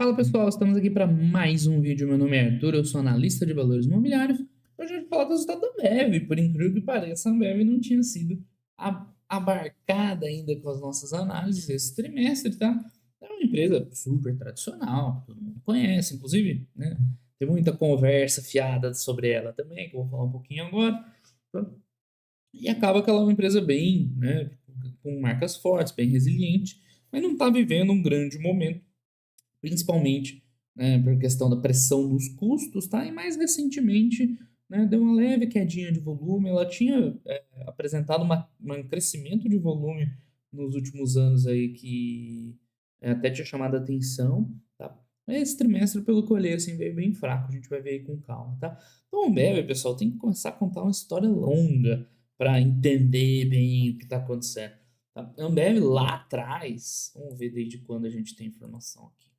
Fala pessoal, estamos aqui para mais um vídeo. Meu nome é Arthur, eu sou analista de valores imobiliários. Hoje a gente fala do resultado da Ambev. Por incrível que pareça, a Ambev não tinha sido abarcada ainda com as nossas análises esse trimestre, tá? É uma empresa super tradicional, todo mundo conhece, inclusive, né? Tem muita conversa fiada sobre ela também, que eu vou falar um pouquinho agora. E acaba que ela é uma empresa bem, né, com marcas fortes, bem resiliente, mas não está vivendo um grande momento principalmente, né, por questão da pressão nos custos, tá? E mais recentemente, né, deu uma leve quedinha de volume. Ela tinha apresentado um crescimento de volume nos últimos anos aí que até tinha chamado a atenção, tá? Esse trimestre, pelo que eu olhei, assim, veio bem fraco. A gente vai ver aí com calma, tá? Então, o Ambev, pessoal, tem que começar a contar uma história longa para entender bem o que está acontecendo. Tá? A Ambev lá atrás, vamos ver desde quando a gente tem informação aqui.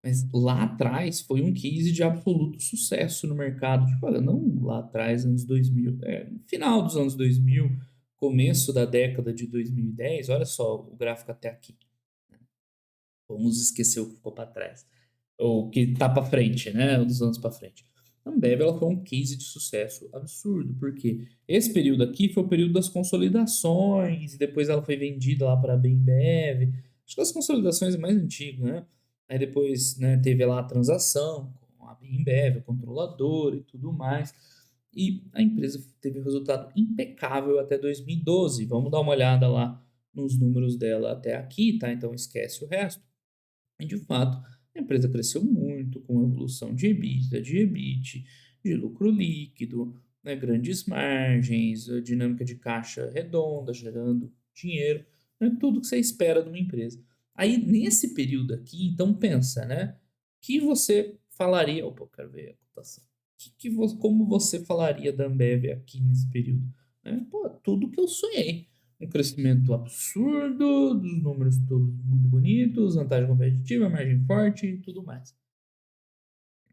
Mas lá atrás foi um case de absoluto sucesso no mercado. Tipo, olha, não lá atrás, anos 2000, no final dos anos 2000, começo da década de 2010, olha só o gráfico até aqui. Vamos esquecer o que ficou para trás. Ou o que está para frente, né? Dos anos para frente. A Ambev ela foi um case de sucesso absurdo, porque esse período aqui foi o período das consolidações, e depois ela foi vendida lá para a Bembev. Acho que as consolidações é mais antigo, né? Aí depois, né, teve lá a transação com a Bembev, a controladora e tudo mais. E a empresa teve um resultado impecável até 2012. Vamos dar uma olhada lá nos números dela até aqui, tá? Então esquece o resto. E de fato, a empresa cresceu muito com evolução de EBITDA, de EBIT, de lucro líquido, né, grandes margens, a dinâmica de caixa redonda, gerando dinheiro, né, tudo que você espera de uma empresa. Aí, nesse período aqui, então pensa, né? Que você falaria, opa, eu quero ver a cotação. Como você falaria da Ambev aqui nesse período? Né? Pô, tudo que eu sonhei, um crescimento absurdo, dos números todos muito bonitos, vantagem competitiva, margem forte e tudo mais.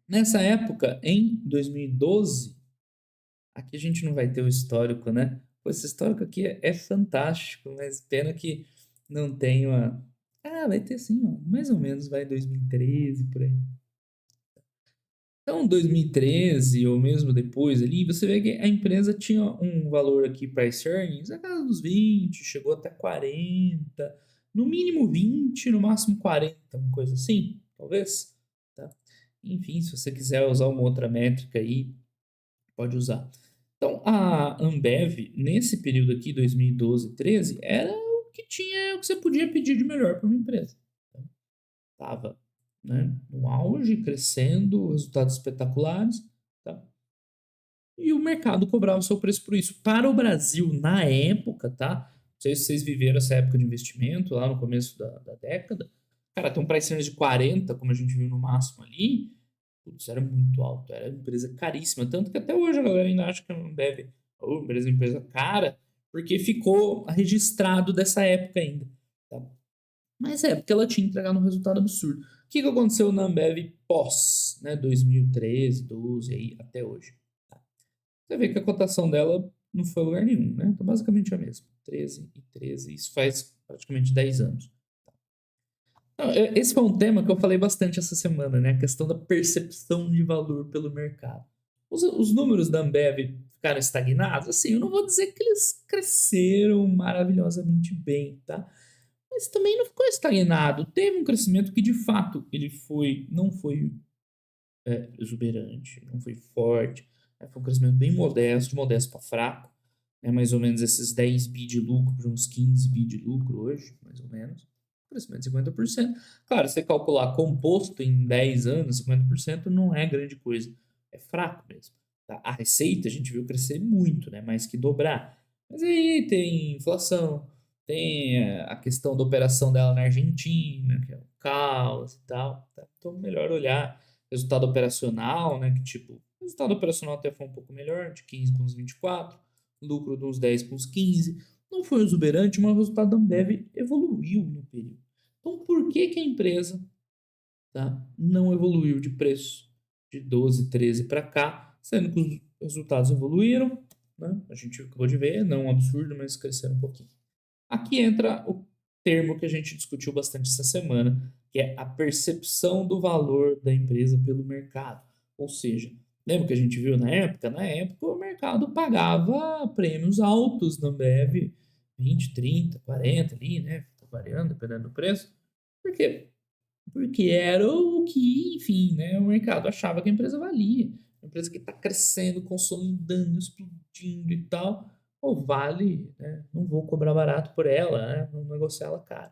Nessa época, em 2012, aqui a gente não vai ter o histórico, né? Pô, esse histórico aqui é fantástico, mas pena que não tem uma. Ah, vai ter sim, ó, mais ou menos, vai 2013, por aí. Então, 2013 ou mesmo depois ali, você vê que a empresa tinha um valor aqui, price earnings, na casa dos 20, chegou até 40, no mínimo 20, no máximo 40, uma coisa assim, talvez. Tá? Enfim, se você quiser usar uma outra métrica aí, pode usar. Então, a Ambev, nesse período aqui, 2012, 13, era o que tinha, o que você podia pedir de melhor para uma empresa. Estava, né, no auge, crescendo, resultados espetaculares, tá? E o mercado cobrava o seu preço por isso. Para o Brasil, na época, tá? Não sei se vocês viveram essa época de investimento lá no começo da década. Cara, tem um price earnings de 40, como a gente viu no máximo ali. Putz, era muito alto, era empresa caríssima. Tanto que até hoje a galera ainda acha que não deve. Ou empresa cara, porque ficou registrado dessa época ainda. Tá? Mas é, porque ela tinha entregado um resultado absurdo. O que aconteceu na Ambev pós, né, 2013, 12 aí, até hoje? Tá? Você vê que a cotação dela não foi a lugar nenhum, né? Então, basicamente a mesma. 13 e 13, isso faz praticamente 10 anos. Não, esse foi um tema que eu falei bastante essa semana, né? A questão da percepção de valor pelo mercado. Os números da Ambev ficaram estagnados? Assim, eu não vou dizer que eles cresceram maravilhosamente bem, tá? Mas também não ficou estagnado. Teve um crescimento que, de fato, não foi exuberante, não foi forte. Né? Foi um crescimento bem modesto, de modesto para fraco. Né? Mais ou menos esses 10 bi de lucro para uns 15 bi de lucro hoje, mais ou menos. Crescimento de 50%. Claro, se você calcular composto em 10 anos, 50% não é grande coisa. É fraco mesmo. Tá? A receita a gente viu crescer muito, né? Mais que dobrar. Mas aí tem inflação, tem a questão da operação dela na Argentina, que é o caos e tal. Tá? Então, melhor olhar resultado operacional, né? Que tipo, o resultado operacional até foi um pouco melhor, de 15 para uns 24, lucro de uns 10 para uns 15. Não foi exuberante, mas o resultado da Ambev evoluiu no período. Então, por que, que a empresa, tá, não evoluiu de preço de 12, 13 para cá, sendo que os resultados evoluíram? Né? A gente acabou de ver, não um absurdo, mas cresceram um pouquinho. Aqui entra termo que a gente discutiu bastante essa semana, que é a percepção do valor da empresa pelo mercado. Ou seja, lembra que a gente viu na época? Na época o mercado pagava prêmios altos na Ambev, 20, 30, 40 ali, né? Tá variando dependendo do preço. Por quê? Porque era o que, enfim, né, o mercado achava que a empresa valia. Uma empresa que está crescendo, consolidando, explodindo e tal. Ou vale, né? Não vou cobrar barato por ela, né? Não negociar ela cara.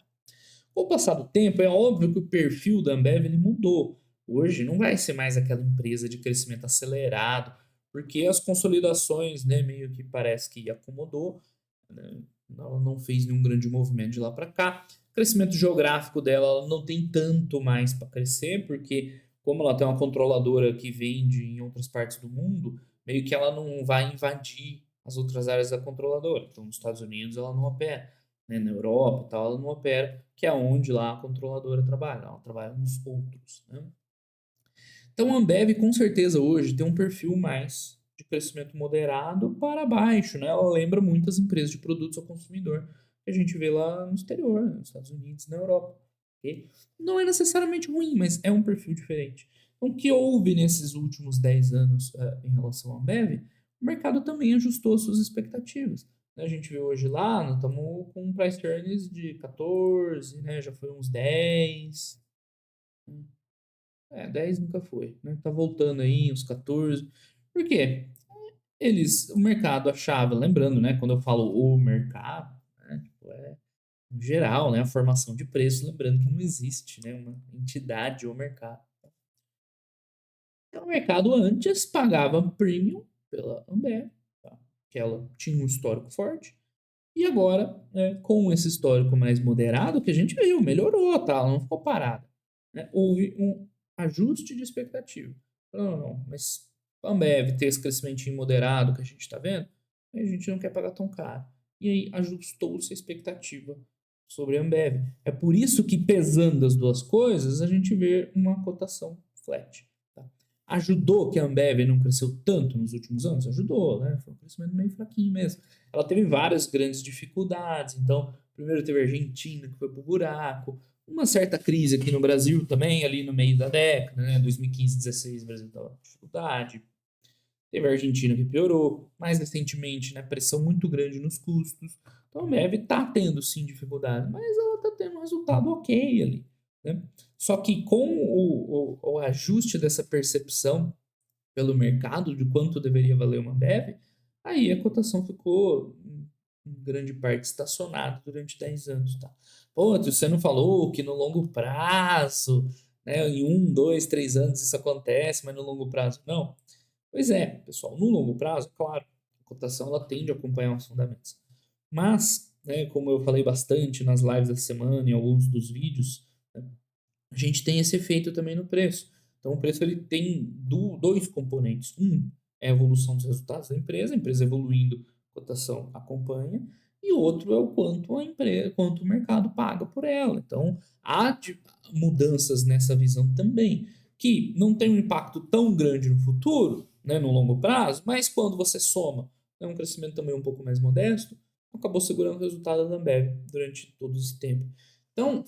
Com o passar do tempo, é óbvio que o perfil da Ambev ele mudou. Hoje não vai ser mais aquela empresa de crescimento acelerado, porque as consolidações, né, meio que parece que acomodou, né? Ela não fez nenhum grande movimento de lá para cá. O crescimento geográfico dela ela não tem tanto mais para crescer, porque como ela tem uma controladora que vende em outras partes do mundo, meio que ela não vai invadir as outras áreas da controladora. Então, nos Estados Unidos ela não opera, né? Na Europa e tal, ela não opera, que é onde lá a controladora trabalha. Ela trabalha nos outros, né? Então, a Ambev, com certeza, hoje tem um perfil mais de crescimento moderado para baixo, né? Ela lembra muitas empresas de produtos ao consumidor que a gente vê lá no exterior, né? Nos Estados Unidos, na Europa. Okay? Não é necessariamente ruim, mas é um perfil diferente. Então, o que houve nesses últimos 10 anos em relação à Ambev, o mercado também ajustou suas expectativas. Né? A gente vê hoje lá, nós estamos com um price earnings de 14, né? Já foi uns 10. 10 nunca foi, né? Tá voltando aí uns 14. Por quê? O mercado achava, lembrando, né, quando eu falo o mercado, né, tipo, é em geral, né, a formação de preço, lembrando que não existe, né, uma entidade ou mercado. Então, o mercado antes pagava premium pela Ambev, tá? Que ela tinha um histórico forte, e agora, né, com esse histórico mais moderado, que a gente viu, melhorou, tá? Ela não ficou parada. Né? Houve um ajuste de expectativa. Não, mas a Ambev ter esse crescimento moderado que a gente está vendo, a gente não quer pagar tão caro. E aí ajustou-se a expectativa sobre a Ambev. É por isso que, pesando as duas coisas, a gente vê uma cotação flat. Tá? Ajudou que a Ambev não cresceu tanto nos últimos anos? Ajudou, né? Foi um crescimento meio fraquinho mesmo. Ela teve várias grandes dificuldades. Então, primeiro teve a Argentina, que foi pro buraco. Uma certa crise aqui no Brasil também, ali no meio da década, né? 2015, 2016, o Brasil estava com dificuldade. Teve a Argentina que piorou. Mais recentemente, né? Pressão muito grande nos custos. Então, a Ambev está tendo, sim, dificuldade, mas ela está tendo um resultado ok ali. Né? Só que com o ajuste dessa percepção pelo mercado de quanto deveria valer uma Ambev, aí a cotação ficou em grande parte estacionada durante 10 anos. Tá? Pô, você não falou que no longo prazo, né, em 1, 2, 3 anos isso acontece, mas no longo prazo não? Pois é, pessoal, no longo prazo, claro, a cotação ela tende a acompanhar os fundamentos. Mas, né, como eu falei bastante nas lives da semana, em alguns dos vídeos, né, a gente tem esse efeito também no preço. Então, o preço ele tem dois componentes. Um é a evolução dos resultados da empresa, a empresa evoluindo, a cotação acompanha, e o outro é o quanto a empresa, quanto o mercado paga por ela. Então, há mudanças nessa visão também, que não tem um impacto tão grande no futuro, né, no longo prazo, mas quando você soma, né, um crescimento também um pouco mais modesto, acabou segurando o resultado da Ambev durante todo esse tempo. Então,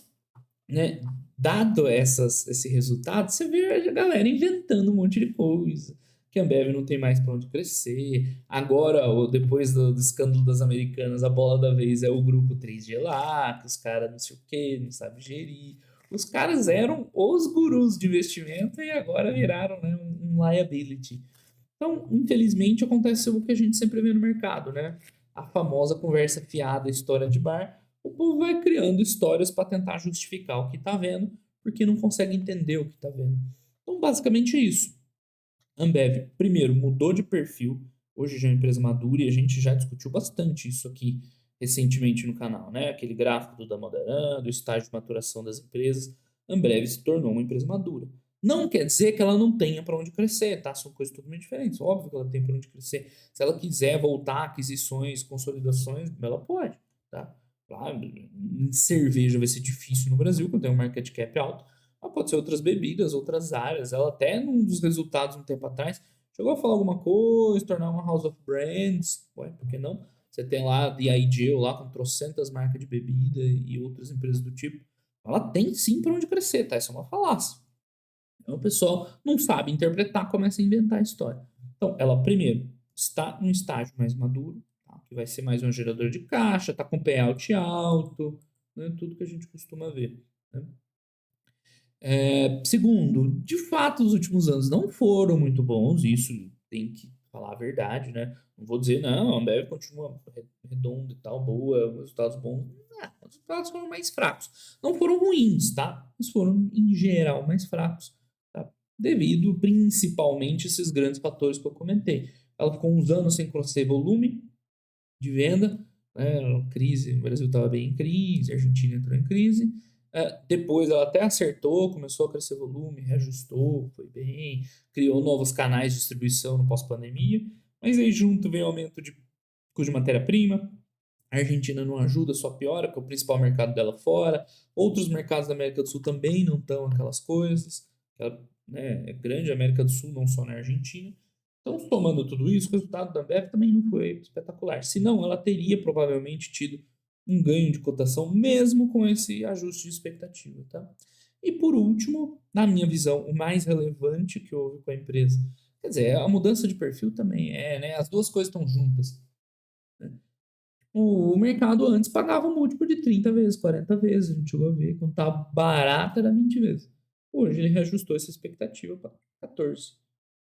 né, dado esse resultado, você vê a galera inventando um monte de coisa. Que a Ambev não tem mais para onde crescer. Agora, depois do escândalo das Americanas, a bola da vez é o grupo 3G lá, que os caras não sei o que, não sabem gerir. Os caras eram os gurus de investimento e agora viraram, né, um liability. Então, infelizmente, acontece o que a gente sempre vê no mercado, né? A famosa conversa fiada, história de bar. O povo vai criando histórias para tentar justificar o que está vendo, porque não consegue entender o que está vendo. Então, basicamente é isso. Ambev, primeiro, mudou de perfil. Hoje já é uma empresa madura e a gente já discutiu bastante isso aqui recentemente no canal, né? Aquele gráfico do Damodaran, do estágio de maturação das empresas. Ambev se tornou uma empresa madura. Não quer dizer que ela não tenha para onde crescer, tá? São coisas totalmente diferentes. Óbvio que ela tem para onde crescer. Se ela quiser voltar a aquisições, consolidações, ela pode, tá? Claro, em cerveja vai ser difícil no Brasil, porque tem um market cap alto, mas pode ser outras bebidas, outras áreas. Ela até num dos resultados um tempo atrás chegou a falar alguma coisa, tornar uma House of Brands, ué, por que não? Você tem lá a Diageo lá com trocentas marcas de bebida e outras empresas do tipo. Ela tem sim para onde crescer, tá? Isso é uma falácia. Então o pessoal não sabe interpretar, começa a inventar a história. Então, ela primeiro está num estágio mais maduro, tá? Que vai ser mais um gerador de caixa, está com payout alto, né? Tudo que a gente costuma ver. Né? Segundo, de fato, os últimos anos não foram muito bons, isso tem que falar a verdade, né? Não vou dizer, não, a Ambev continua redonda e tal, boa, resultados bons. Não, os resultados foram mais fracos. Não foram ruins, tá? Mas foram, em geral, mais fracos, tá? Devido, principalmente, a esses grandes fatores que eu comentei. Ela ficou uns anos sem crescer volume de venda, né? Crise, o Brasil estava bem em crise, a Argentina entrou em crise. Depois ela até acertou, começou a crescer volume, reajustou, foi bem, criou novos canais de distribuição no pós-pandemia, mas aí junto veio o aumento de custo de matéria-prima, a Argentina não ajuda, só piora, porque é o principal mercado dela fora, outros mercados da América do Sul também não estão aquelas coisas, ela, né, é grande a América do Sul, não só na Argentina. Então, somando tudo isso, o resultado da Ambev também não foi espetacular. Senão, ela teria provavelmente tido um ganho de cotação, mesmo com esse ajuste de expectativa. Tá? E por último, na minha visão, o mais relevante que houve com a empresa. Quer dizer, a mudança de perfil também né? As duas coisas estão juntas. Né? O mercado antes pagava um múltiplo de 30 vezes, 40 vezes, a gente chegou a ver. Quando estava barato era 20 vezes. Hoje ele reajustou essa expectativa para 14.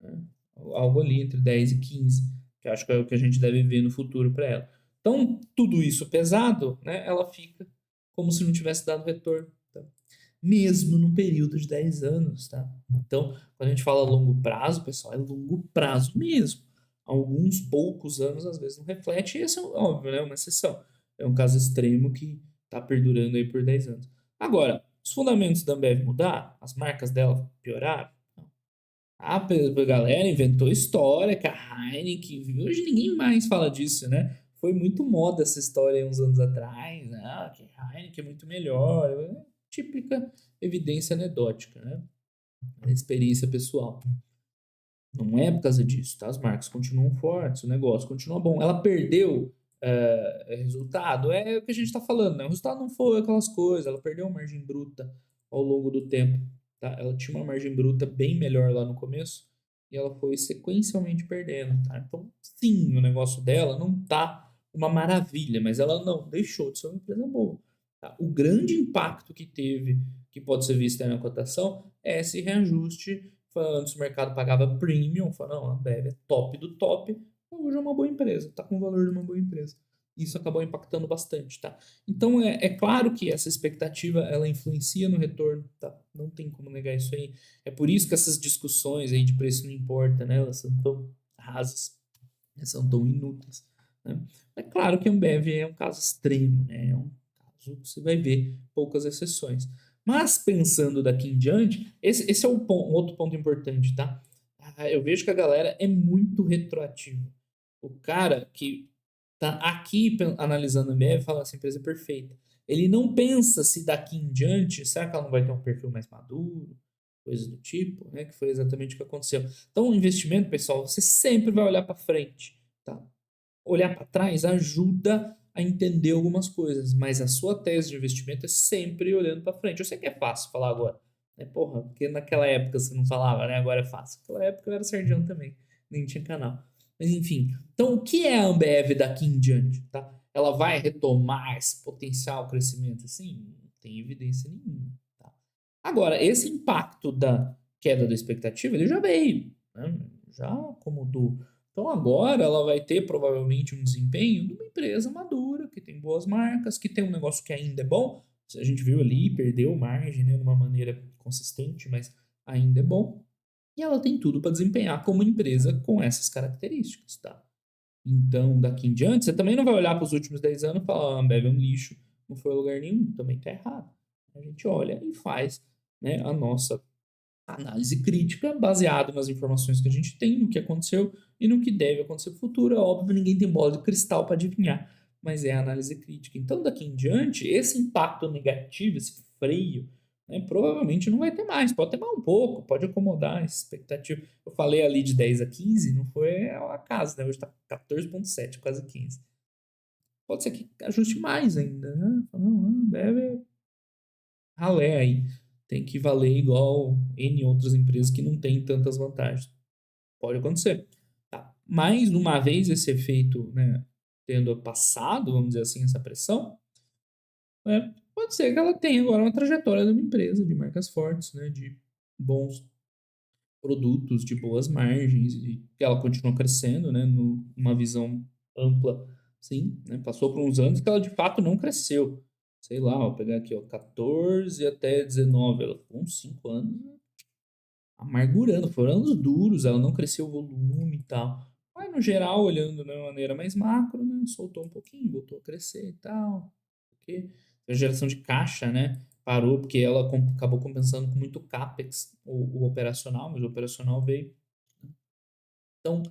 Né? Algo ali entre 10 e 15, que acho que é o que a gente deve ver no futuro para ela. Então, tudo isso pesado, né, ela fica como se não tivesse dado retorno. Tá? Mesmo num período de 10 anos. Tá? Então, quando a gente fala longo prazo, pessoal, é longo prazo mesmo. Alguns poucos anos, às vezes, não reflete, e esse é óbvio, né, uma exceção. É um caso extremo que está perdurando aí por 10 anos. Agora, os fundamentos da Ambev mudar, as marcas dela pioraram, a galera inventou história que a Heineken. Hoje ninguém mais fala disso, né? Foi muito moda essa história aí uns anos atrás. Ah, que a Heineken é muito melhor. Típica evidência anedótica, né? Experiência pessoal. Não é por causa disso, tá? As marcas continuam fortes, o negócio continua bom. Ela perdeu resultado, é o que a gente está falando, né? O resultado não foi aquelas coisas, ela perdeu a margem bruta ao longo do tempo, tá? Ela tinha uma margem bruta bem melhor lá no começo e ela foi sequencialmente perdendo, tá? Então, sim, o negócio dela não tá uma maravilha, mas ela não deixou de ser uma empresa boa, tá? O grande impacto que teve, que pode ser visto aí na cotação, é esse reajuste. Antes o mercado pagava premium, falou, não, a Ambev é top do top, hoje é uma boa empresa, está com o valor de uma boa empresa. Isso acabou impactando bastante, tá? Então é claro que essa expectativa ela influencia no retorno, tá? Não tem como negar isso aí. É por isso que essas discussões aí de preço não importa, né? Elas são tão rasas, né? São tão inúteis, né? É claro que a Ambev é um caso extremo, né? É um caso que você vai ver poucas exceções. Mas pensando daqui em diante, esse é um outro ponto importante, tá? Eu vejo que a galera é muito retroativa. O cara que tá aqui analisando a MF fala assim, empresa é perfeita. Ele não pensa se daqui em diante, será que ela não vai ter um perfil mais maduro, coisa do tipo, né? Que foi exatamente o que aconteceu. Então, o investimento, pessoal, você sempre vai olhar para frente, tá? Olhar para trás ajuda a entender algumas coisas, mas a sua tese de investimento é sempre olhando para frente. Eu sei que é fácil falar agora, né? Porra, porque naquela época você não falava, né? Agora é fácil. Naquela época eu era sardião também, nem tinha canal. Mas enfim, então o que é a Ambev daqui em diante, tá? Ela vai retomar esse potencial crescimento assim? Não tem evidência nenhuma, tá? Agora, esse impacto da queda da expectativa, ele já veio, né? Já acomodou. Então agora ela vai ter provavelmente um desempenho de uma empresa madura, que tem boas marcas, que tem um negócio que ainda é bom. A gente viu ali, perdeu margem, né, de uma maneira consistente, mas ainda é bom. E ela tem tudo para desempenhar como empresa com essas características, tá? Então, daqui em diante, você também não vai olhar para os últimos 10 anos e falar, ah, a Ambev é um lixo, não foi a lugar nenhum, também tá errado. A gente olha e faz, né, a nossa análise crítica baseado nas informações que a gente tem, no que aconteceu e no que deve acontecer no futuro. É óbvio, ninguém tem bola de cristal para adivinhar, mas é a análise crítica. Então, daqui em diante, esse impacto negativo, esse freio, né, provavelmente não vai ter mais. Pode ter mais um pouco, pode acomodar essa expectativa. Eu falei ali de 10 a 15, não foi ao acaso, né? Hoje está 14,7, quase 15. pode ser que ajuste mais ainda, né? Fala, não, Ambev ralé aí. Tem que valer igual N outras empresas que não têm tantas vantagens. Pode acontecer. Tá. Mais uma vez esse efeito, né, tendo passado, vamos dizer assim, essa pressão, pode ser que ela tenha agora uma trajetória de uma empresa de marcas fortes, né, de bons produtos, de boas margens, e que ela continua crescendo, né, numa visão ampla, sim, né, passou por uns anos que ela de fato não cresceu. Sei lá, vou pegar aqui, ó, 14 até 19, ela ficou uns 5 anos amargurando, foram anos duros, ela não cresceu o volume e tal. Mas no geral, olhando de uma maneira mais macro, né, soltou um pouquinho, voltou a crescer e tal. Porque a geração de caixa, né, parou porque ela acabou compensando com muito capex o operacional, mas o operacional veio. Então,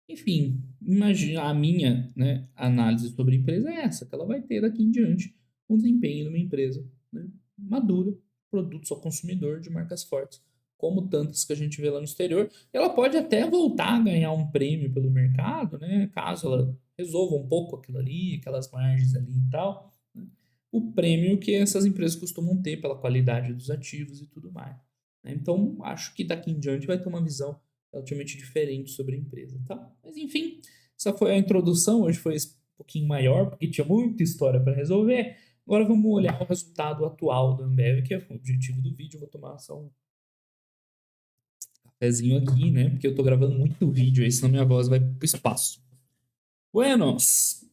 enfim, imagina a minha, né, análise sobre a empresa é essa, que ela vai ter daqui em diante um desempenho de uma empresa, né, madura, produtos ao consumidor de marcas fortes, como tantas que a gente vê lá no exterior. Ela pode até voltar a ganhar um prêmio pelo mercado, né, caso ela resolva um pouco aquilo ali, aquelas margens ali e tal, né, o prêmio que essas empresas costumam ter pela qualidade dos ativos e tudo mais, né. Então, acho que daqui em diante vai ter uma visão relativamente diferente sobre a empresa, tá? Mas enfim, essa foi a introdução. Hoje foi um pouquinho maior, porque tinha muita história para resolver. Agora vamos olhar o resultado atual da Ambev, que é o objetivo do vídeo. Eu vou tomar só um cafezinho aqui, né? Porque eu tô gravando muito vídeo aí, senão minha voz vai pro espaço. Buenos!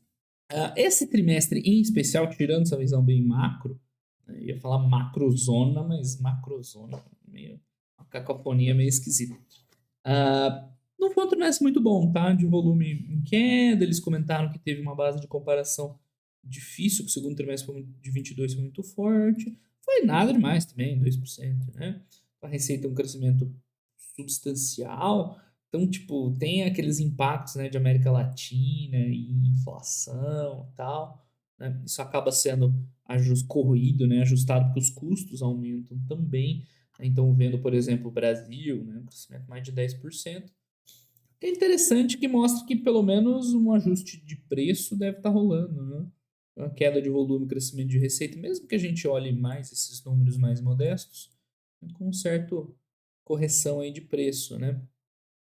Esse trimestre em especial, tirando essa visão bem macro, né, eu ia falar macrozona, mas macrozona, meio, uma cacofonia meio esquisita. Não foi um trimestre muito bom, tá? De volume em queda, eles comentaram que teve uma base de comparação difícil, que o segundo trimestre de 22 foi muito forte. Foi nada demais também, 2%, né? A receita é um crescimento substancial. Então, tipo, tem aqueles impactos, né, de América Latina e inflação e tal, né? Isso acaba sendo corroído, né, ajustado porque os custos aumentam também. Então, vendo, por exemplo, o Brasil, né, um crescimento mais de 10%, é interessante que mostra que pelo menos um ajuste de preço deve estar rolando, né? Uma queda de volume, crescimento de receita, mesmo que a gente olhe mais esses números mais modestos, né, com certa correção aí de preço, né?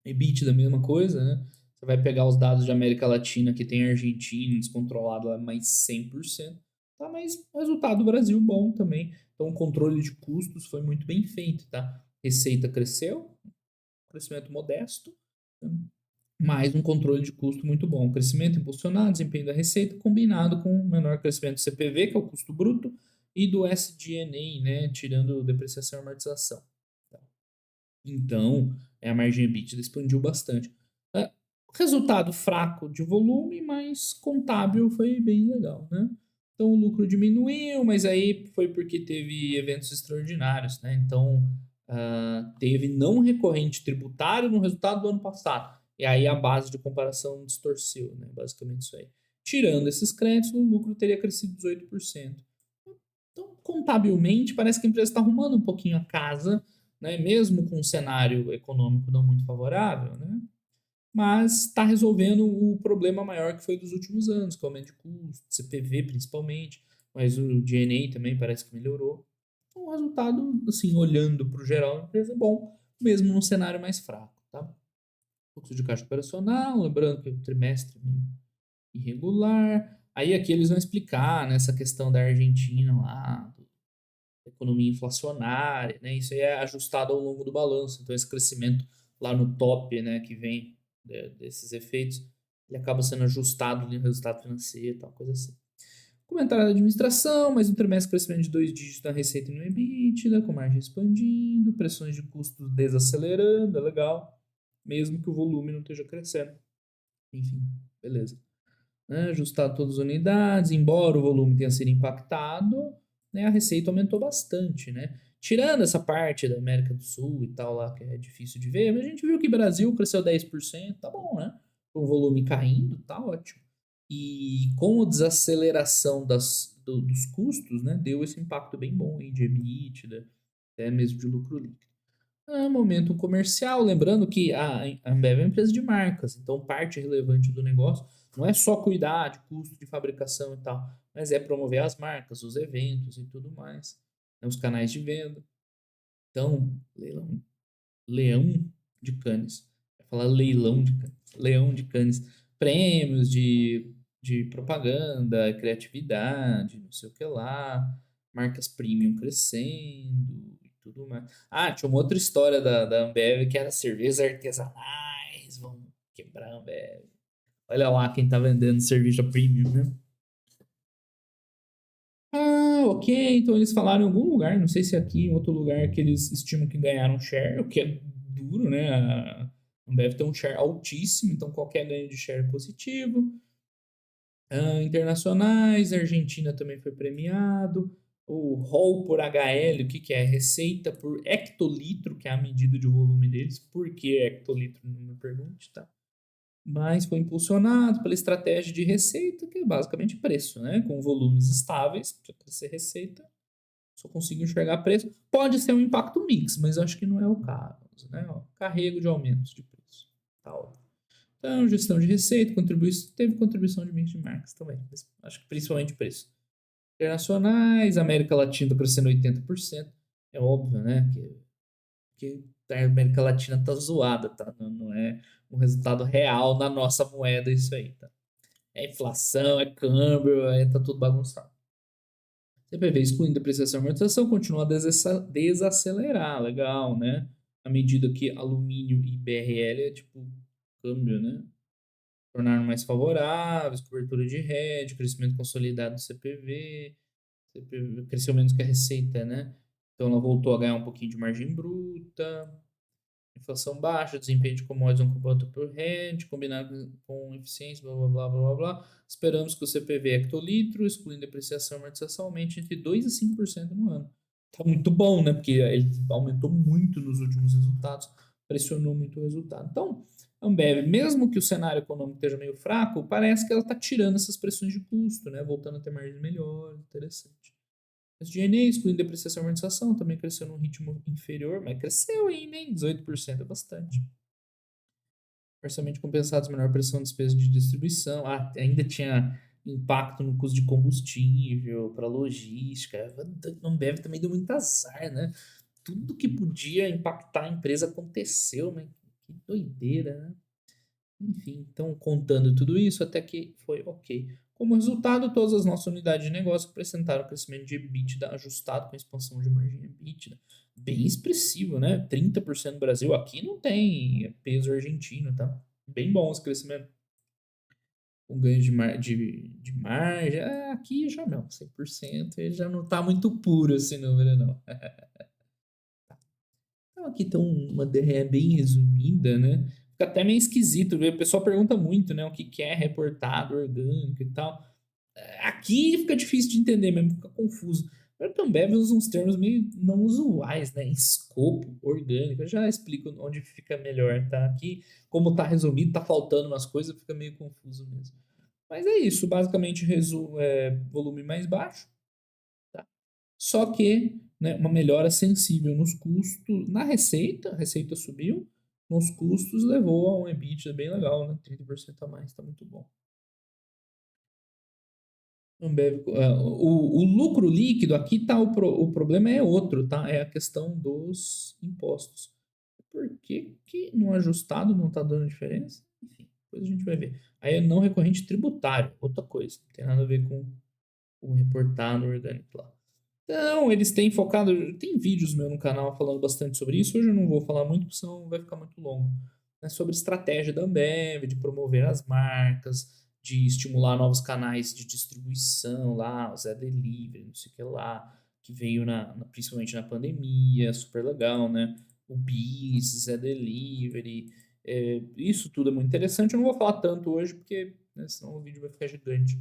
EBITDA, da mesma coisa, né? Você vai pegar os dados de América Latina, que tem Argentina descontrolado lá mais 100%, tá? Mas o resultado do Brasil bom também. Então, o controle de custos foi muito bem feito, tá? Receita cresceu, crescimento modesto, né? Mais um controle de custo muito bom. Crescimento impulsionado, desempenho da receita, combinado com menor crescimento do CPV, que é o custo bruto, e do SG&A, né? Tirando depreciação e amortização. Então, a margem EBITDA expandiu bastante. É, resultado fraco de volume, mas contábil foi bem legal, né? Então o lucro diminuiu, mas aí foi porque teve eventos extraordinários, né? Então teve não recorrente tributário no resultado do ano passado. E aí a base de comparação distorceu, né? Basicamente isso aí. Tirando esses créditos, o lucro teria crescido 18%. Então, contabilmente, parece que a empresa está arrumando um pouquinho a casa, né? Mesmo com um cenário econômico não muito favorável, né? Mas está resolvendo o problema maior que foi dos últimos anos, que é o aumento de custo, CPV principalmente, mas o DNA também parece que melhorou. Então, o resultado, assim, olhando para o geral, a empresa é bom, mesmo num cenário mais fraco, tá? Fluxo de caixa operacional, lembrando que o trimestre é meio irregular. Aí aqui eles vão explicar nessa questão da Argentina lá, economia inflacionária, né? Isso aí é ajustado ao longo do balanço. Então, esse crescimento lá no top, né, que vem desses efeitos, ele acaba sendo ajustado no resultado financeiro, tal, coisa assim. Comentário da administração, mais um trimestre de crescimento de 2 dígitos na receita e no EBITDA, com margem expandindo, pressões de custos desacelerando, é legal, mesmo que o volume não esteja crescendo. Enfim, beleza, né, ajustar todas as unidades, embora o volume tenha sido impactado, né, a receita aumentou bastante, né? Tirando essa parte da América do Sul e tal lá, que é difícil de ver, mas a gente viu que o Brasil cresceu 10%, tá bom, né? Com o volume caindo, tá ótimo. E com a desaceleração dos custos, né, deu esse impacto bem bom aí de EBITDA, até mesmo de lucro líquido. Momento comercial, lembrando que a Ambev é uma empresa de marcas, então parte relevante do negócio não é só cuidar de custo de fabricação e tal, mas é promover as marcas, os eventos e tudo mais, né, os canais de venda. Então, leão de Cannes, vai falar leilão de Cannes, leão de Cannes, prêmios de propaganda, criatividade, não sei o que lá, marcas premium crescendo e tudo mais. Tinha uma outra história da Ambev que era cervejas artesanais, vamos quebrar a Ambev. Olha lá quem tá vendendo cerveja premium, né? Ok, então eles falaram em algum lugar, não sei se aqui, em outro lugar, que eles estimam que ganharam share, o que é duro, né? Não deve ter um share altíssimo, então qualquer ganho de share é positivo. Internacionais, a Argentina também foi premiado. O ROL por HL, o que, que é? Receita por hectolitro, que é a medida de volume deles. Por que hectolitro? Não me pergunte, tá? Mas foi impulsionado pela estratégia de receita, que é basicamente preço, né? Com volumes estáveis, para crescer receita, só consigo enxergar preço. Pode ser um impacto mix, mas acho que não é o caso, né? Ó, carrego de aumentos de preço. Tá ótimo. Então, gestão de receita, teve contribuição de mix de marcas também, mas acho que principalmente preço. Internacionais, América Latina tá crescendo 80%. É óbvio, né? Que a América Latina tá zoada, tá? Não é um resultado real na nossa moeda isso aí, tá? É inflação, é câmbio, tá tudo bagunçado. CPV excluindo depreciação e amortização continua a desacelerar, legal, né? À medida que alumínio e BRL é tipo câmbio, né? Tornaram mais favoráveis, cobertura de hedge, crescimento consolidado do CPV cresceu menos que a receita, né? Então ela voltou a ganhar um pouquinho de margem bruta, inflação baixa, desempenho de commodities um cobertor por hedge, combinado com eficiência, blá blá blá blá blá. Esperamos que o CPV hectolitro, excluindo depreciação e amortização, aumente entre 2% e 5% no ano. Tá muito bom, né? Porque ele aumentou muito nos últimos resultados, pressionou muito o resultado. Então, a Ambev, mesmo que o cenário econômico esteja meio fraco, parece que ela está tirando essas pressões de custo, né? Voltando a ter margens melhores, interessante. SG&A, excluindo depreciação e amortização, também cresceu num ritmo inferior, mas cresceu ainda, hein? 18% é bastante. Parcialmente compensados, menor pressão de despesa de distribuição. Ainda tinha impacto no custo de combustível, para logística. A Ambev também deu muito azar, né? Tudo que podia impactar a empresa aconteceu, mas que doideira, né? Enfim, então contando tudo isso, até que foi ok. Como resultado, todas as nossas unidades de negócio apresentaram crescimento de EBITDA ajustado com expansão de margem EBITDA. Bem expressivo, né? 30% no Brasil. Aqui não tem peso argentino, tá? Bem bom esse crescimento. Com ganho de margem. Aqui já não, 100%. Ele já não tá muito puro esse número, não. Então, aqui tem uma DRE bem resumida, né? Fica até meio esquisito, viu? O pessoal pergunta muito, né? O que que é reportado orgânico e tal. Aqui fica difícil de entender mesmo, fica confuso. A Ambev usa uns termos meio não usuais, né? Escopo, orgânico. Eu já explico onde fica melhor, tá? Aqui, como tá resumido, tá faltando umas coisas, fica meio confuso mesmo. Mas é isso, basicamente volume mais baixo, tá? Só que, né, uma melhora sensível nos custos, na receita, a receita subiu, nos custos levou a um EBITDA bem legal, né? 30% a mais, tá muito bom. Ambev, o lucro líquido, aqui tá o problema é outro, tá? É a questão dos impostos. Por que, que no ajustado não tá dando diferença? Enfim, depois a gente vai ver. Aí é não recorrente tributário, outra coisa. Não tem nada a ver com o reportado orgânico lá. Então, eles têm focado. Tem vídeos meu no canal falando bastante sobre isso. Hoje eu não vou falar muito, porque senão vai ficar muito longo. É sobre estratégia da Ambev, de promover as marcas, de estimular novos canais de distribuição lá, o Zé Delivery, não sei o que lá, que veio principalmente na pandemia, super legal, né? O Bis, Zé Delivery. Isso tudo é muito interessante. Eu não vou falar tanto hoje, porque né, senão o vídeo vai ficar gigante.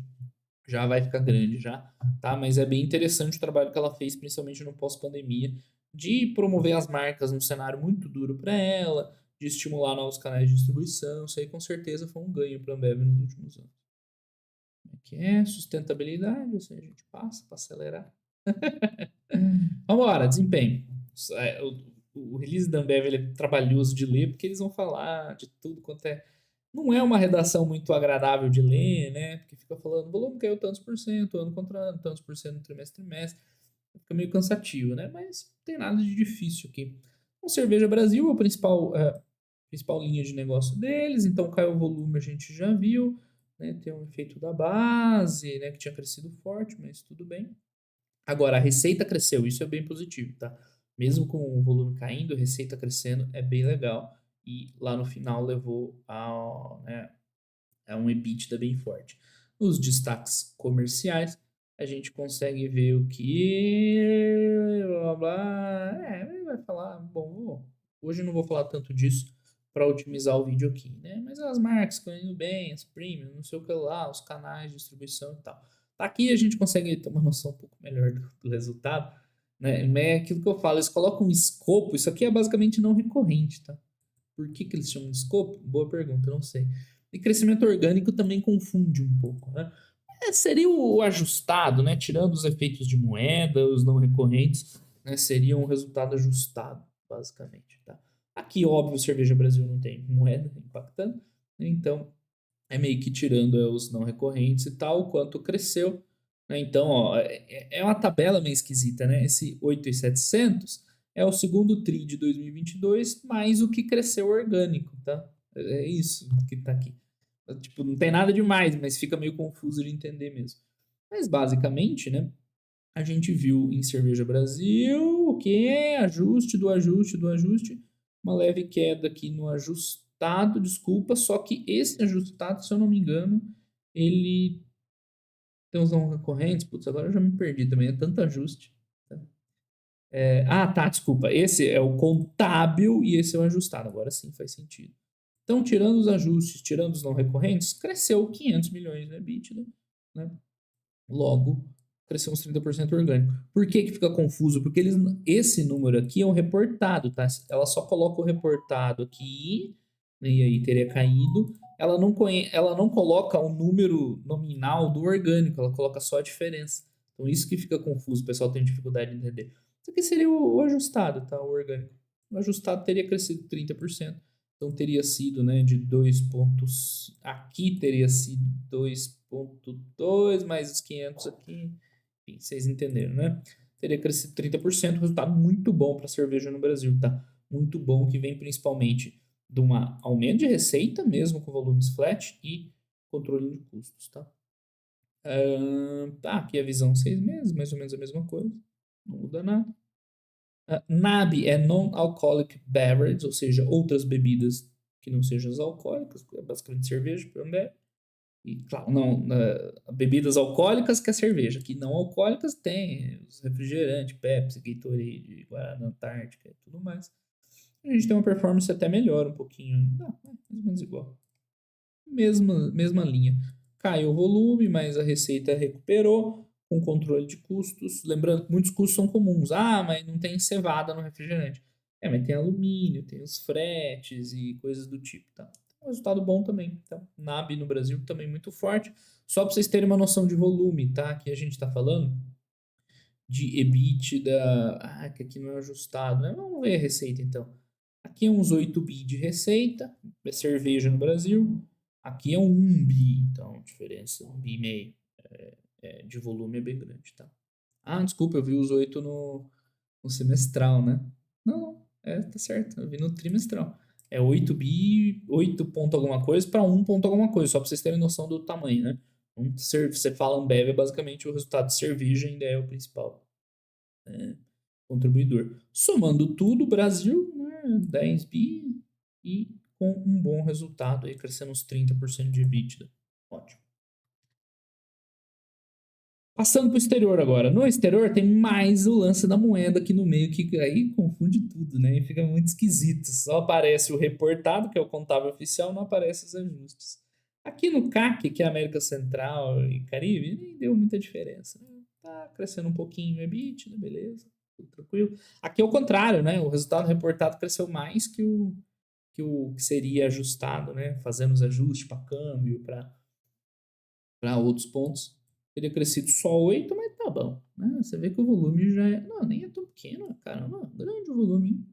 Já vai ficar grande já, tá? Mas é bem interessante o trabalho que ela fez, principalmente no pós-pandemia, de promover as marcas num cenário muito duro para ela, de estimular novos canais de distribuição. Isso aí com certeza foi um ganho para a Ambev nos últimos anos. Que é sustentabilidade, isso aí a gente passa para acelerar. Vamos embora, desempenho. o release da Ambev ele é trabalhoso de ler, porque eles vão falar de tudo quanto é. Não é uma redação muito agradável de ler, né? Porque fica falando, o volume caiu tantos por cento, ano contra ano, tantos por cento no trimestre, trimestre. Fica meio cansativo, né? Mas não tem nada de difícil aqui. O Cerveja Brasil é a principal linha de negócio deles, então caiu o volume, a gente já viu, né? Tem um efeito da base, né? Que tinha crescido forte, mas tudo bem. Agora, a receita cresceu, isso é bem positivo, tá? Mesmo com o volume caindo, a receita crescendo é bem legal. E lá no final levou a um EBITDA bem forte. Nos destaques comerciais, a gente consegue ver o que. Blá, blá. Vai falar. Bom, hoje eu não vou falar tanto disso para otimizar o vídeo aqui, né? Mas as marcas estão indo bem, as premium, não sei o que lá, os canais de distribuição e tal. Aqui a gente consegue ter uma noção um pouco melhor do resultado, né? É aquilo que eu falo, eles colocam um escopo, isso aqui é basicamente não recorrente, tá? Por que, que eles chamam de escopo? Boa pergunta, não sei. E crescimento orgânico também confunde um pouco, né? Seria o ajustado, né? Tirando os efeitos de moeda, os não recorrentes, né? Seria um resultado ajustado, basicamente, tá? Aqui, óbvio, Cerveja Brasil não tem moeda impactando, né? Então é meio que tirando os não recorrentes e tal, o quanto cresceu, né? Então, ó, é uma tabela meio esquisita, né? Esse 8.700 é o segundo TRI de 2022 mais o que cresceu orgânico, tá? É isso que tá aqui. Tipo, não tem nada demais, mas fica meio confuso de entender mesmo. Mas basicamente, né? A gente viu em Cerveja Brasil o que é ajuste do ajuste do ajuste, uma leve queda aqui no ajustado, desculpa, só que esse ajustado, se eu não me engano, ele tem uns não recorrentes, putz, agora eu já me perdi também, é tanto ajuste. Tá? Tá, desculpa, esse é o contábil e esse é o ajustado, agora sim faz sentido. Então, tirando os ajustes, tirando os não recorrentes, cresceu 500 milhões no EBITDA, né? Logo, cresceu uns 30% orgânico. Por que que fica confuso? Porque esse número aqui é um reportado, tá? Ela só coloca o reportado aqui, né, e aí teria caído. Ela não coloca o número nominal do orgânico, ela coloca só a diferença. Então, isso que fica confuso, o pessoal tem dificuldade de entender. Isso aqui seria o ajustado, tá? O orgânico. O ajustado teria crescido 30%. Então teria sido, né, de 2 pontos. Aqui teria sido 2,2 mais os 500 aqui. Enfim, vocês entenderam, né? Teria crescido 30%, resultado muito bom para a cerveja no Brasil, tá? Muito bom, que vem principalmente de um aumento de receita, mesmo com volumes flat, e controle de custos, tá? Aqui a visão 6 meses, mais ou menos a mesma coisa. Não muda nada. NAB é Non-Alcoholic Beverage, ou seja, outras bebidas que não sejam as alcoólicas, é basicamente cerveja, Ambev. E, claro, não, bebidas alcoólicas que é cerveja, que não alcoólicas tem os refrigerantes, Pepsi, Gatorade, Guaraná Antártica e tudo mais. A gente tem uma performance até melhor um pouquinho, não, mais ou menos igual. Mesma linha. Caiu o volume, mas a receita recuperou com controle de custos. Lembrando que muitos custos são comuns. Mas não tem cevada no refrigerante. Mas tem alumínio, tem os fretes e coisas do tipo, tá? Um resultado bom também. Então, NAB no Brasil também muito forte. Só para vocês terem uma noção de volume, tá? Aqui a gente está falando de EBITDA. Que aqui não é ajustado, né? Vamos ver a receita então. Aqui é uns 8 bi de receita, é cerveja no Brasil. Aqui é um 1 bi, então a diferença, 1 bi e meio de volume é bem grande, tá? Desculpa, eu vi os 8 no semestral, né? Não, tá certo, eu vi no trimestral. É 8 bi, 8 ponto alguma coisa para 1 ponto alguma coisa, só para vocês terem noção do tamanho, né? Você fala Ambev, é basicamente o resultado de cerveja ainda é o principal contribuidor. Somando tudo, Brasil, né, 10 bi e com um bom resultado, aí, crescendo uns 30% de EBITDA. Ótimo. Passando para o exterior agora. No exterior tem mais o lance da moeda aqui no meio, que aí confunde tudo, né? E fica muito esquisito. Só aparece o reportado, que é o contábil oficial, não aparece os ajustes. Aqui no CAC, que é América Central e Caribe, nem deu muita diferença, né? Tá crescendo um pouquinho o EBITDA, beleza, tudo tranquilo. Aqui é o contrário, né? O resultado reportado cresceu mais que seria ajustado, né? Fazendo os ajustes para câmbio, para outros pontos. Teria crescido só 8, mas tá bom. Né? Você vê que o volume já é. Não, nem é tão pequeno, caramba. Grande o volume.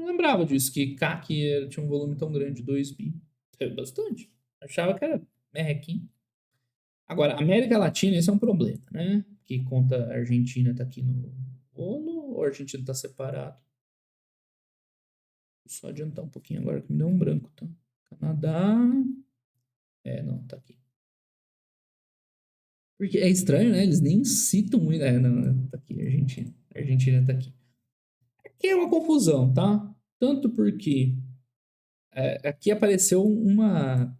não lembrava disso, que CAC tinha um volume tão grande, 2 bi. É bastante. Achava que era merrequinho. Agora, América Latina, esse é um problema, né? Que conta a Argentina tá aqui no bolo, ou a Argentina tá separado? Vou só adiantar um pouquinho agora que me deu um branco, tá? Canadá. Não, tá aqui. Porque é estranho, né? Eles nem citam muito. Não, tá aqui, Argentina. A Argentina tá aqui. Aqui é uma confusão, tá? Tanto porque aqui apareceu uma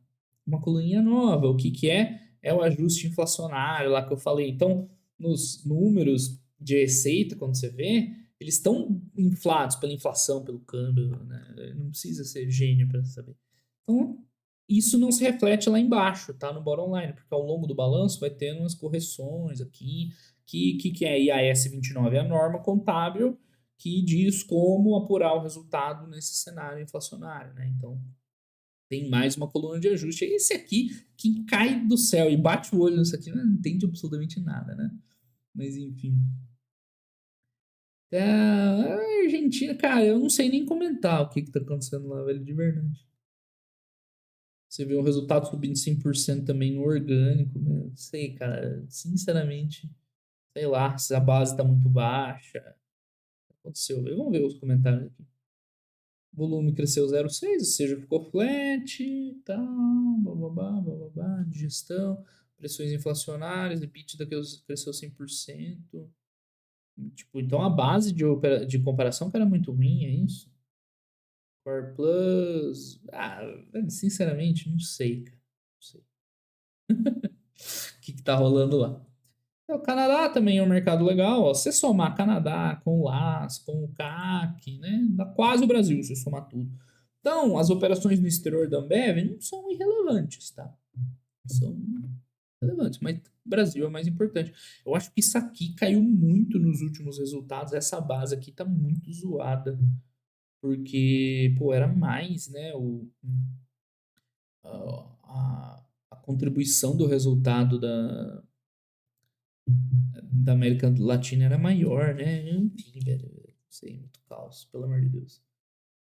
coluninha nova. O que que é? É o ajuste inflacionário lá que eu falei. Então, nos números de receita, quando você vê, eles estão inflados pela inflação, pelo câmbio, né? Não precisa ser gênio para saber. Então, isso não se reflete lá embaixo, tá? No bottom line, porque ao longo do balanço vai tendo umas correções aqui. Que é IAS 29? É a norma contábil que diz como apurar o resultado nesse cenário inflacionário, né? Então, tem mais uma coluna de ajuste. Esse aqui, quem cai do céu e bate o olho nisso aqui, não entende absolutamente nada, né? Mas, enfim. A Argentina, cara, eu não sei nem comentar o que tá acontecendo lá, velho, de verdade. Você vê o resultado subindo 100% também no orgânico, né? Não sei, cara, sinceramente, sei lá, se a base tá muito baixa. O que aconteceu? Vamos ver os comentários aqui. O volume cresceu 0,6, ou seja, ficou flat, tal, bababá, bababá, digestão, pressões inflacionárias, EBITDA cresceu 100%. Tipo, então a base de comparação que era muito ruim, é isso? Core Plus. Sinceramente, não sei, cara. Não sei. O que tá rolando lá? O Canadá também é um mercado legal. Ó. Se somar Canadá com o LAS, com o CAC, né? Dá quase o Brasil se somar tudo. Então, as operações no exterior da Ambev não são irrelevantes, tá? São relevantes, mas o Brasil é mais importante. Eu acho que isso aqui caiu muito nos últimos resultados. Essa base aqui tá muito zoada. Porque, pô, era mais, né? A contribuição do resultado da América Latina era maior, né? Enfim, velho, não sei, muito caos, pelo amor de Deus.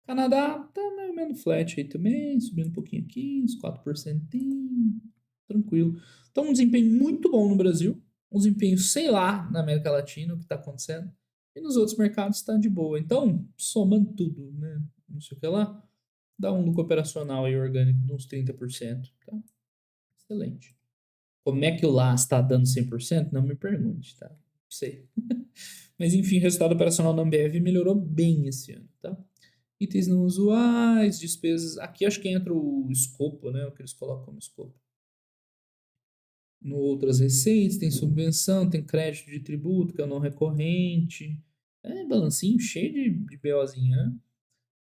Canadá tá mais ou menos flat aí também, subindo um pouquinho aqui, uns 4%, tranquilo. Então, um desempenho muito bom no Brasil, um desempenho, sei lá, na América Latina, o que tá acontecendo, e nos outros mercados tá de boa. Então, somando tudo, né? Não sei o que lá, dá um lucro operacional aí orgânico de uns 30%, tá? Excelente. Como é que o LAS está dando 100%? Não me pergunte, tá? Não sei. Mas enfim, o resultado operacional da Ambev melhorou bem esse ano, tá? Itens não usuais, despesas. Aqui acho que entra o escopo, né? O que eles colocam como escopo. No outras receitas, tem subvenção, tem crédito de tributo, que é o não recorrente. Balancinho cheio de BOzinho, né?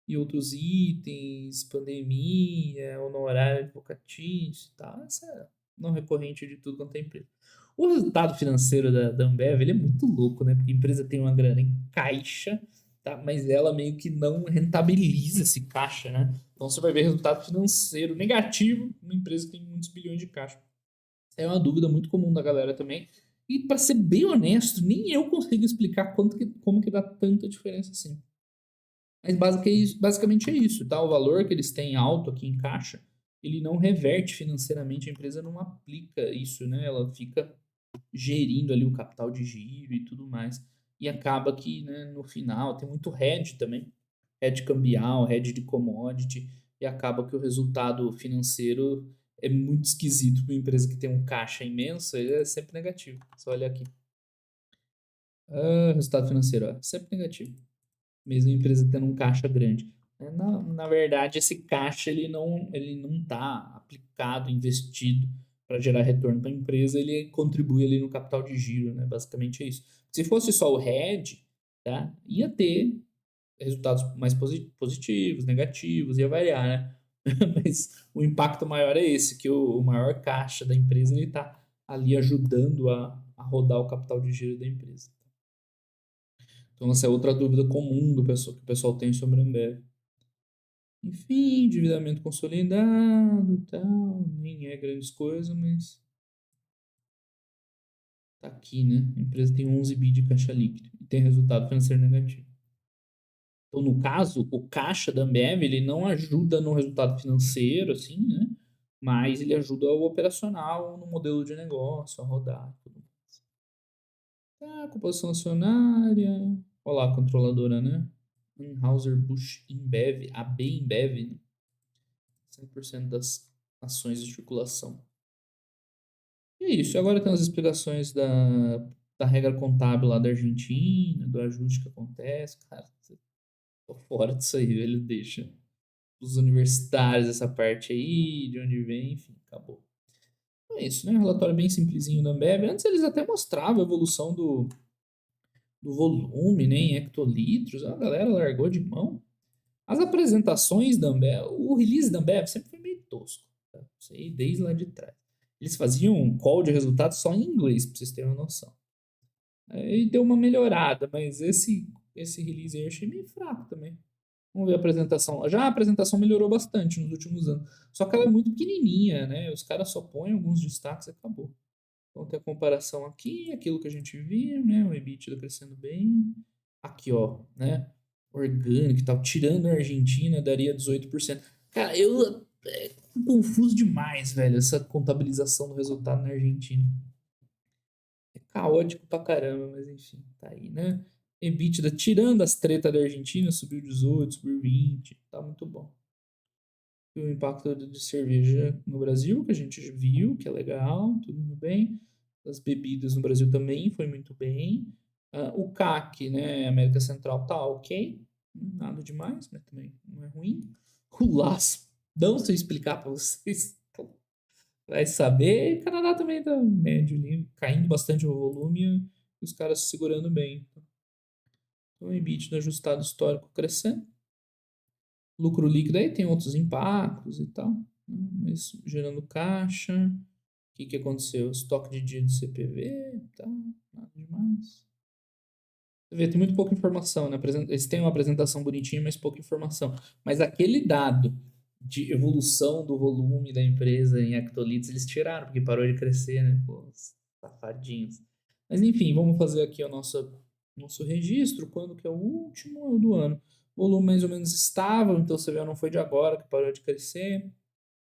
E outros itens, pandemia, honorário advocatício e tal. Essa é não recorrente de tudo quanto é empresa. O resultado financeiro da Ambev, ele é muito louco, né? Porque a empresa tem uma grana em caixa, tá? Mas ela meio que não rentabiliza esse caixa, né? Então você vai ver resultado financeiro negativo numa empresa que tem muitos bilhões de caixa. É uma dúvida muito comum da galera também. E para ser bem honesto, nem eu consigo explicar como que dá tanta diferença assim. Mas basicamente é isso, tá? O valor que eles têm alto aqui em caixa, ele não reverte financeiramente, a empresa não aplica isso, né? Ela fica gerindo ali o capital de giro e tudo mais. E acaba que, né, no final, tem muito hedge também, hedge cambial, hedge de commodity, e acaba que o resultado financeiro é muito esquisito para uma empresa que tem um caixa imenso, ele é sempre negativo. Só olha aqui. Resultado financeiro, ó, sempre negativo mesmo a empresa tendo um caixa grande. Na verdade, esse caixa ele não está aplicado, investido para gerar retorno para a empresa, ele contribui ali no capital de giro, né? Basicamente é isso. Se fosse só o hedge, tá? Ia ter resultados mais positivos, negativos, ia variar, né? Mas o impacto maior é esse, que o maior caixa da empresa ele está ali ajudando a rodar o capital de giro da empresa. Então, essa é outra dúvida comum que o pessoal tem sobre a Ambev. Enfim, endividamento consolidado, tal, nem é grandes coisas, mas tá aqui, né? A empresa tem 11 bi de caixa líquido e tem resultado financeiro negativo. Então, no caso, o caixa da Ambev, ele não ajuda no resultado financeiro, assim, né? Mas ele ajuda o operacional no modelo de negócio, a rodar. Tudo mais. Tá, composição acionária. Olha lá a controladora, né? Anheuser-Busch InBev, AB InBev, né? 100% das ações de circulação. E é isso. Agora tem as explicações da regra contábil lá da Argentina, do ajuste que acontece. Cara, tô fora disso aí, velho. Deixa os universitários essa parte aí, de onde vem, enfim, acabou. Então é isso, né? Relatório bem simplesinho da Ambev. Antes eles até mostravam a evolução do volume, né, em hectolitros. A galera largou de mão. As apresentações da Ambev, o release da Ambev sempre foi meio tosco. Tá? Isso aí desde lá de trás. Eles faziam um call de resultados só em inglês, pra vocês terem uma noção. Aí deu uma melhorada, mas esse release aí eu achei meio fraco também. Vamos ver a apresentação. Já a apresentação melhorou bastante nos últimos anos. Só que ela é muito pequenininha, né? Os caras só põem alguns destaques e acabou. Então tem a comparação aqui, aquilo que a gente viu, né? O EBITDA crescendo bem. Aqui, ó, né? Orgânico e tal. Tirando a Argentina, daria 18%. Cara, eu confuso demais, velho, essa contabilização do resultado na Argentina. É caótico pra caramba, mas enfim, tá aí, né? EBITDA, tirando as tretas da Argentina, subiu 18, subiu 20, tá muito bom. E o impacto de cerveja no Brasil, que a gente viu, que é legal, tudo indo bem. As bebidas no Brasil também foi muito bem. O CAC, né, América Central, tá ok, nada demais, mas também não é ruim. O LAS, não sei explicar para vocês, vai saber. E o Canadá também tá médio ali, caindo bastante o volume e os caras se segurando bem. Então, o EBITDA ajustado histórico crescendo. Lucro líquido aí tem outros impactos e tal, né? Mas gerando caixa. O que aconteceu? Estoque de dia de CPV, tá? Nada demais. Você vê, tem muito pouca informação, né? Eles têm uma apresentação bonitinha, mas pouca informação. Mas aquele dado de evolução do volume da empresa em hectolitros, eles tiraram, porque parou de crescer, né? Pô, safadinhos. Mas enfim, vamos fazer aqui o nosso registro. Quando que é o último? É o do ano. Volume mais ou menos estável, então você vê, não foi de agora que parou de crescer.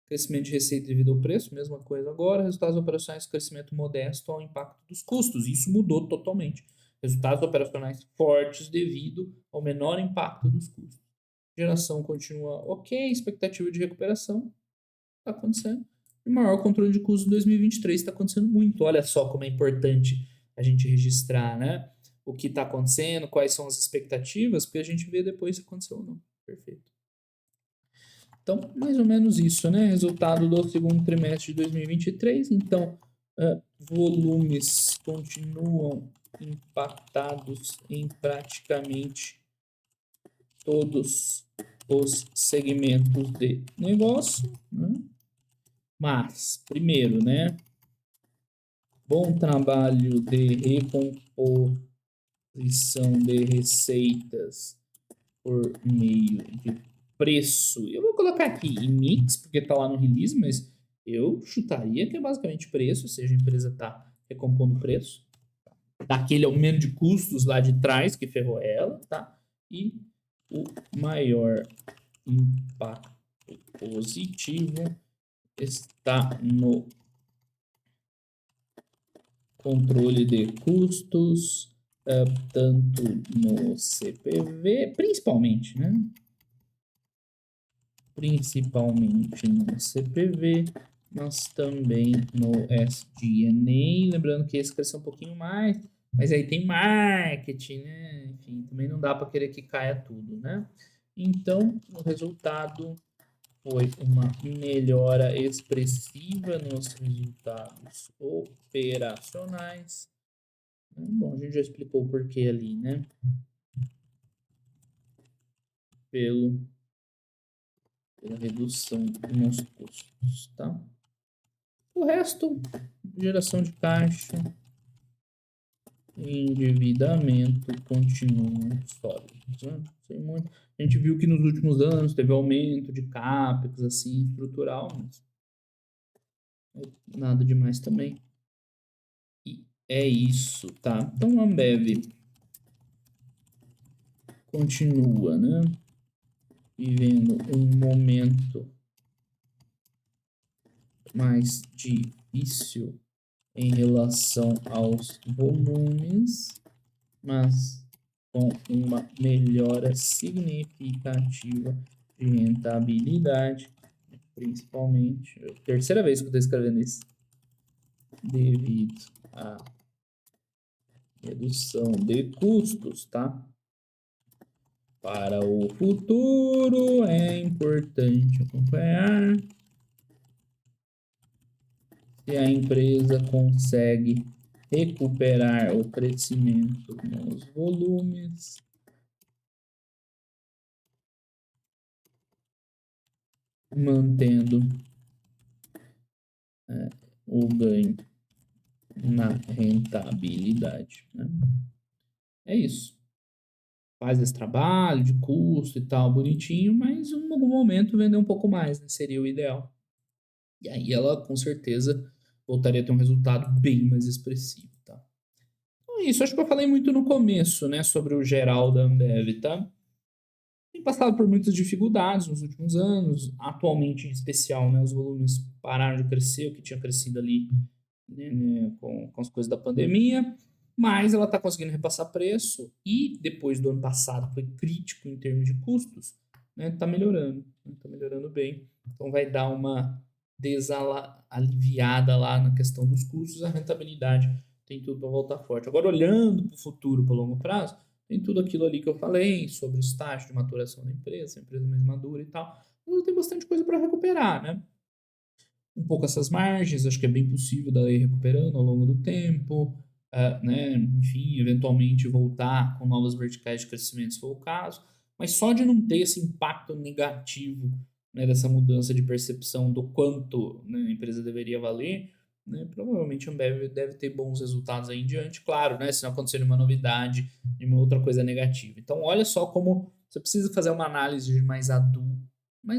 Crescimento de receita devido ao preço, mesma coisa agora. Resultados operacionais, crescimento modesto ao impacto dos custos. Isso mudou totalmente. Resultados operacionais fortes devido ao menor impacto dos custos. Geração continua ok, expectativa de recuperação está acontecendo. E maior controle de custos em 2023 está acontecendo muito. Olha só como é importante a gente registrar, né? O que está acontecendo, quais são as expectativas, porque a gente vê depois se aconteceu ou não. Perfeito. Então, mais ou menos isso, né? Resultado do segundo trimestre de 2023. Então, volumes continuam impactados em praticamente todos os segmentos de negócio, né? Mas, primeiro, né? Bom trabalho de recomposição de receitas por meio de preço. Eu vou colocar aqui em mix, porque tá lá no release, mas eu chutaria que é basicamente preço, ou seja, a empresa tá recompondo preço. Daquele aumento de custos lá de trás que ferrou ela, tá? E o maior impacto positivo está no controle de custos, tanto no CPV, principalmente, né? Principalmente no CPV, mas também no SG&A. Lembrando que esse cresceu um pouquinho mais, mas aí tem marketing, né? Enfim, também não dá para querer que caia tudo, né? Então, o resultado foi uma melhora expressiva nos resultados operacionais. Bom, a gente já explicou o porquê ali, né? Pela redução nos custos, tá? O resto, geração de caixa, endividamento continuam sólidos, né? Sem muito. A gente viu que nos últimos anos teve aumento de CAPEX, assim, estrutural, mas nada demais também. E é isso, tá? Então, Ambev continua, né, vivendo um momento mais difícil em relação aos volumes, mas com uma melhora significativa de rentabilidade, principalmente. Terceira vez que eu estou escrevendo isso. Devido à redução de custos, tá? Para o futuro é importante acompanhar se a empresa consegue recuperar o crescimento nos volumes, mantendo o ganho na rentabilidade, né? É isso. Faz esse trabalho de custo e tal, bonitinho, mas em algum momento vender um pouco mais, né? Seria o ideal. E aí ela, com certeza, voltaria a ter um resultado bem mais expressivo, tá? Então é isso, acho que eu falei muito no começo, né, sobre o geral da Ambev, tá? Tem passado por muitas dificuldades nos últimos anos, atualmente em especial, né, os volumes pararam de crescer, o que tinha crescido ali, né, com as coisas da pandemia, mas ela está conseguindo repassar preço e depois do ano passado foi crítico em termos de custos, né, tá melhorando bem, então vai dar uma desaliviada lá na questão dos custos, a rentabilidade tem tudo para voltar forte. Agora, olhando para o futuro, para o longo prazo, tem tudo aquilo ali que eu falei sobre o estágio de maturação da empresa, a empresa mais madura e tal. Então, tem bastante coisa para recuperar, né? Um pouco essas margens, acho que é bem possível daí ir recuperando ao longo do tempo, né? Enfim, eventualmente voltar com novas verticais de crescimento, se for o caso. Mas só de não ter esse impacto negativo, né, dessa mudança de percepção do quanto, né, a empresa deveria valer, né, provavelmente a Ambev deve ter bons resultados aí em diante, claro, né, se não acontecer nenhuma novidade, nenhuma outra coisa negativa. Então, olha só como você precisa fazer uma análise mais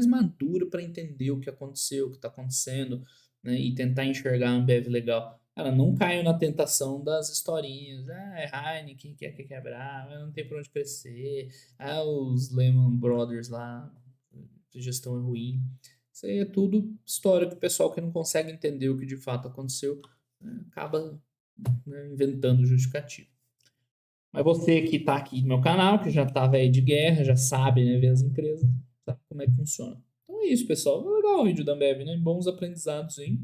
madura para entender o que aconteceu, o que está acontecendo, né, e tentar enxergar a Ambev legal. Cara, não caiam na tentação das historinhas. Ah, é Heineken que quer quebrar, não tem por onde crescer. Ah, os Lehman Brothers lá, a gestão é ruim. Isso aí é tudo história que o pessoal que não consegue entender o que de fato aconteceu, né, acaba, né, inventando justificativa. Mas você que está aqui no meu canal, que já está velho de guerra, já sabe, né, ver as empresas, sabe como é que funciona. Então é isso, pessoal. Foi legal o vídeo da Ambev, né? Bons aprendizados aí.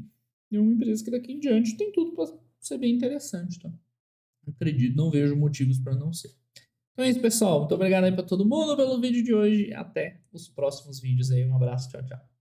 E uma empresa que daqui em diante tem tudo para ser bem interessante, tá? Acredito, não vejo motivos para não ser. Então é isso, pessoal. Muito obrigado aí para todo mundo pelo vídeo de hoje. Até os próximos vídeos aí. Um abraço, tchau, tchau.